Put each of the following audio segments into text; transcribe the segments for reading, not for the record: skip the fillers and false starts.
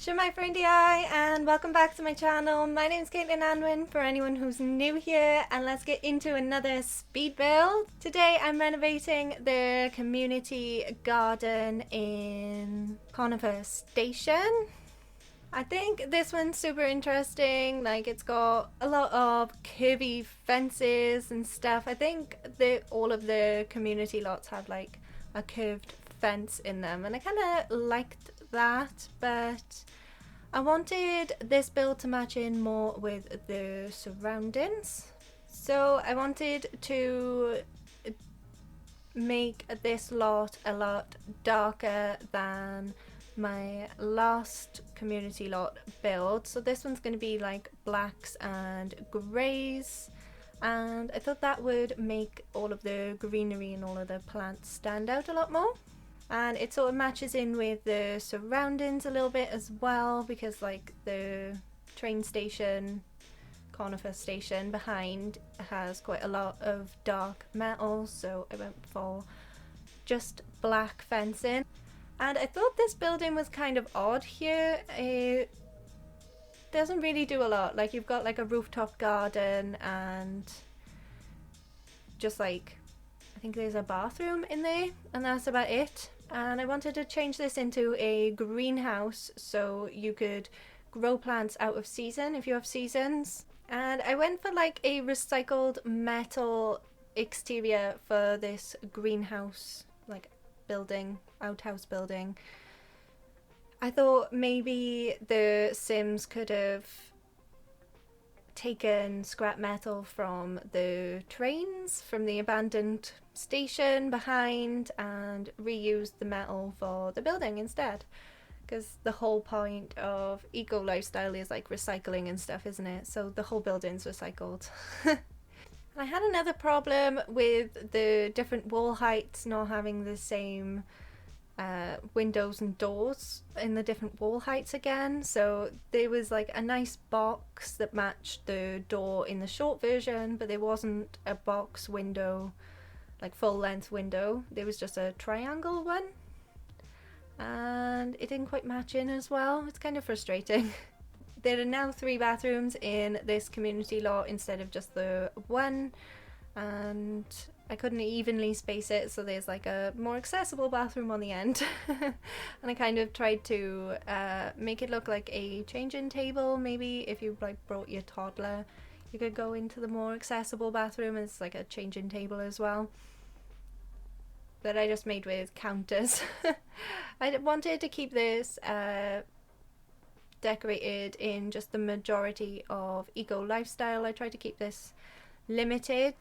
Shemai friendy eye, and welcome back to my channel. My name is CaitlinAnwyn for anyone who's new here, and let's get into another speed build. Today I'm renovating the community garden in Conifer Station. I think this one's super interesting. Like, it's got a lot of curvy fences and stuff. I think all of the community lots have like a curved fence in them, and I kind of liked that, but I wanted this build to match in more with the surroundings. So I wanted to make this lot a lot darker than my last community lot build. So this one's going to be like blacks and greys, and I thought that would make all of the greenery and all of the plants stand out a lot more. And it sort of matches in with the surroundings a little bit as well, because like the train station, Conifer Station behind, has quite a lot of dark metal, so I went for just black fencing. And I thought this building was kind of odd here. It doesn't really do a lot. Like, you've got like a rooftop garden and just like, I think there's a bathroom in there, and that's about it. And I wanted to change this into a greenhouse so you could grow plants out of season if you have seasons. And I went for like a recycled metal exterior for this greenhouse, like building, outhouse building. I thought maybe the Sims could have taken scrap metal from the trains, from the abandoned station behind, and reused the metal for the building instead, because the whole point of eco lifestyle is like recycling and stuff, isn't it? So the whole building's recycled. I had another problem with the different wall heights not having the same windows and doors in the different wall heights again. So there was like a nice box that matched the door in the short version, but there wasn't a box window, like full length window. There was just a triangle one, and it didn't quite match in as well. It's kind of frustrating. There are now 3 bathrooms in this community lot instead of just the one, and I couldn't evenly space it, so there's like a more accessible bathroom on the end. And I kind of tried to make it look like a change-in table. Maybe if you like brought your toddler, you could go into the more accessible bathroom, and it's like a change-in table as well, that I just made with counters. I wanted to keep this decorated in just the majority of eco lifestyle. I tried to keep this limited.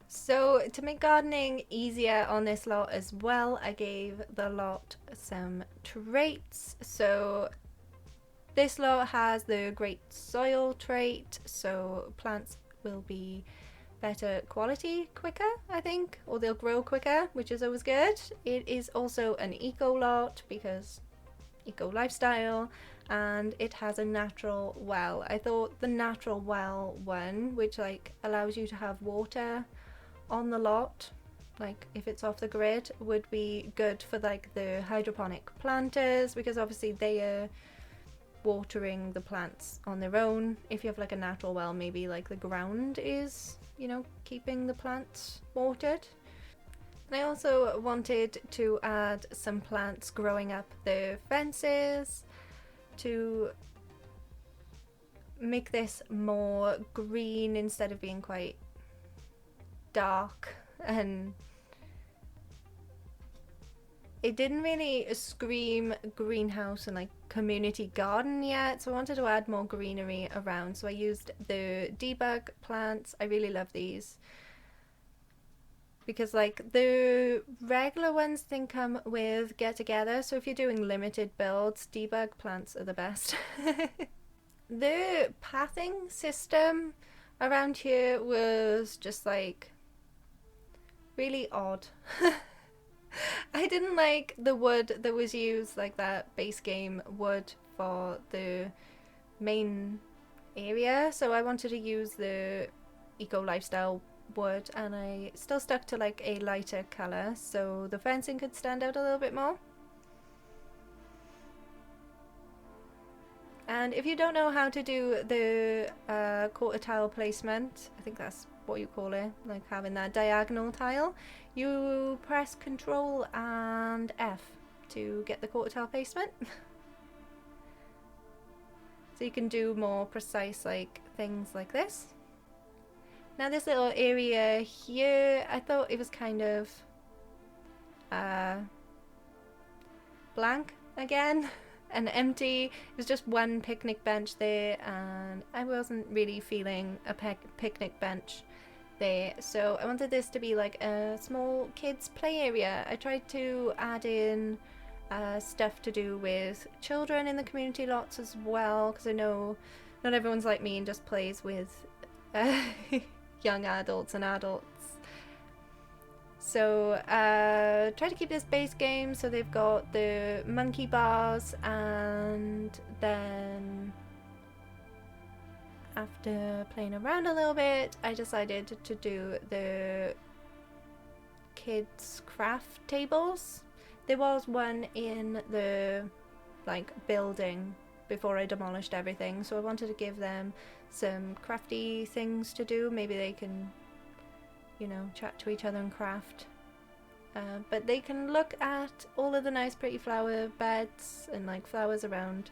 So to make gardening easier on this lot as well, I gave the lot some traits. So this lot has the great soil trait, so plants will be better quality quicker, I think, or they'll grow quicker, which is always good. It is also an eco lot because eco lifestyle, and it has a natural well. I thought the natural well one, which like allows you to have water on the lot, like if it's off the grid, would be good for like the hydroponic planters, because obviously they are watering the plants on their own. If you have like a natural well, maybe like the ground is, you know, keeping the plants watered. And I also wanted to add some plants growing up the fences to make this more green instead of being quite dark, and it didn't really scream greenhouse and like community garden yet, so I wanted to add more greenery around. So I used the debug plants. I really love these because like the regular ones didn't come with get together, so if you're doing limited builds, debug plants are the best. The pathing system around here was just like really odd. I didn't like the wood that was used, like that base game wood for the main area, so I wanted to use the eco lifestyle wood, and I still stuck to like a lighter colour so the fencing could stand out a little bit more. And if you don't know how to do the quarter tile placement, I think that's what you call it, like having that diagonal tile, you press Control and F to get the quarter tile placement. So you can do more precise like things like this. Now this little area here, I thought it was kind of blank again and empty. It was just one picnic bench there, and I wasn't really feeling a picnic bench there, so I wanted this to be like a small kids play area. I tried to add in stuff to do with children in the community lots as well, because I know not everyone's like me and just plays with young adults and adults. So try to keep this base game. So they've got the monkey bars, and then after playing around a little bit, I decided to do the kids craft tables. There was one in the like building before I demolished everything, so I wanted to give them some crafty things to do. Maybe they can, you know, chat to each other and craft. But they can look at all of the nice pretty flower beds and like flowers around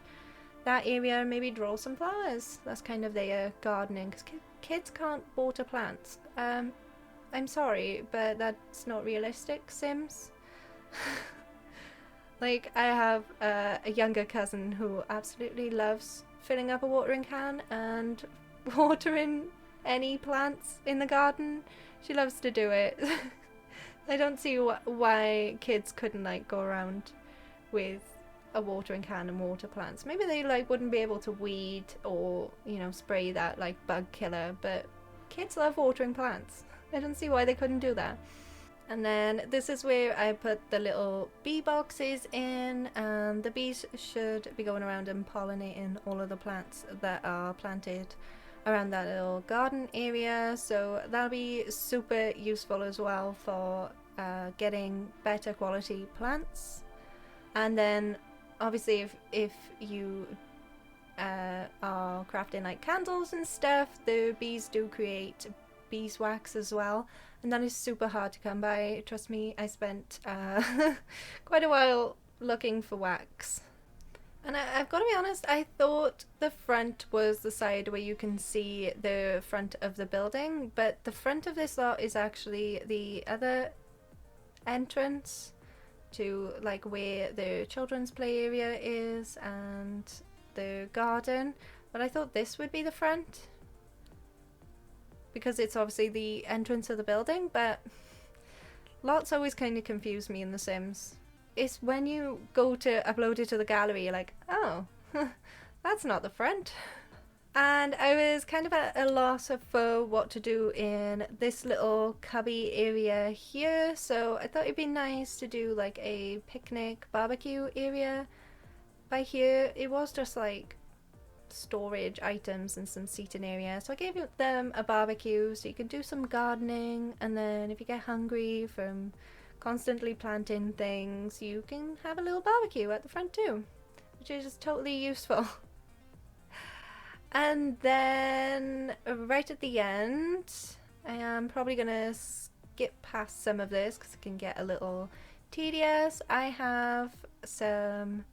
that area, and maybe draw some flowers. That's kind of their gardening, because kids can't water plants. I'm sorry, but that's not realistic, Sims. Like, I have a younger cousin who absolutely loves filling up a watering can and watering any plants in the garden. She loves to do it. I don't see why kids couldn't like go around with a watering can and water plants. Maybe they like wouldn't be able to weed or, you know, spray that like bug killer, but kids love watering plants. I don't see why they couldn't do that. And then this is where I put the little bee boxes in, and the bees should be going around and pollinating all of the plants that are planted around that little garden area. So that'll be super useful as well for getting better quality plants. And then obviously if you are crafting like candles and stuff, the bees do create beeswax as well, and that is super hard to come by. Trust me, I spent quite a while looking for wax. And I've got to be honest, I thought the front was the side where you can see the front of the building, but the front of this lot is actually the other entrance to like where the children's play area is and the garden. But I thought this would be the front, because it's obviously the entrance of the building, but lots always kind of confuse me in The Sims. It's when you go to upload it to the gallery, you're like, oh, that's not the front. And I was kind of at a loss for what to do in this little cubby area here, so I thought it'd be nice to do like a picnic barbecue area by here. It was just like storage items and some seating area, so I gave them a barbecue so you can do some gardening, and then if you get hungry from constantly planting things, you can have a little barbecue at the front too, which is just totally useful. And then right at the end, I am probably gonna skip past some of this because it can get a little tedious. I have some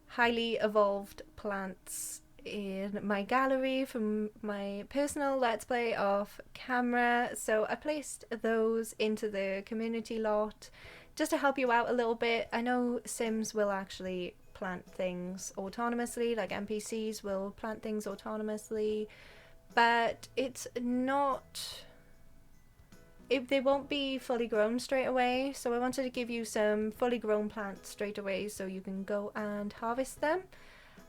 highly evolved plants in my gallery from my personal Let's Play off camera, so I placed those into the community lot just to help you out a little bit. I know Sims will actually plant things autonomously, like NPCs will plant things autonomously, but it's not, they won't be fully grown straight away, so I wanted to give you some fully grown plants straight away so you can go and harvest them.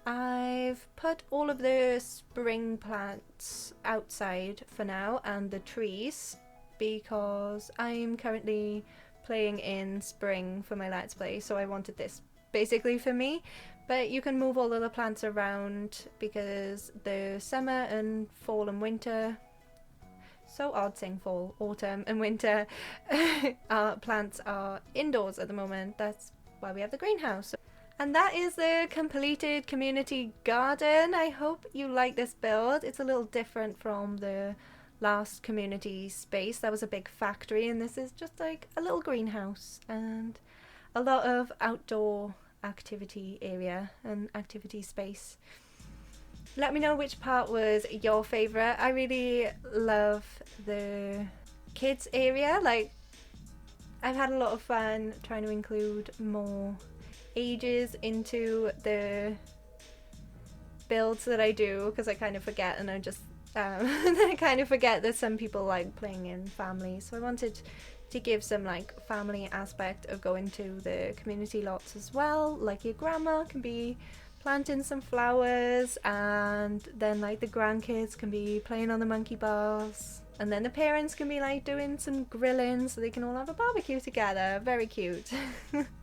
I've put all of the spring plants outside for now, and the trees, because I'm currently playing in spring for my Let's Play, so I wanted this basically for me. But you can move all of the plants around because the summer and fall and winter, so odd saying fall, autumn and winter, our plants are indoors at the moment. That's why we have the greenhouse. And that is the completed community garden. I hope you like this build. It's a little different from the last community space. That was a big factory, and this is just like a little greenhouse and a lot of outdoor activity area and activity space. Let me know which part was your favourite. I really love the kids area. Like, I've had a lot of fun trying to include more ages into the builds that I do, because I kind of forget, and I just I kind of forget that some people like playing in families, so I wanted to give some like family aspect of going to the community lots as well. Like your grandma can be planting some flowers, and then like the grandkids can be playing on the monkey bars, and then the parents can be like doing some grilling so they can all have a barbecue together. Very cute.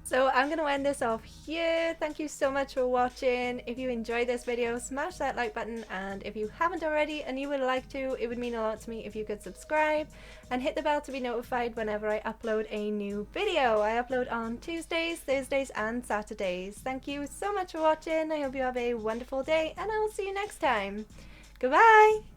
So I'm gonna end this off here. Thank you so much for watching. If you enjoyed this video, smash that like button, and if you haven't already and you would like to, it would mean a lot to me if you could subscribe and hit the bell to be notified whenever I upload a new video. I upload on Tuesdays, Thursdays and Saturdays. Thank you so much for watching. I hope you have a wonderful day, and I will see you next time. Goodbye!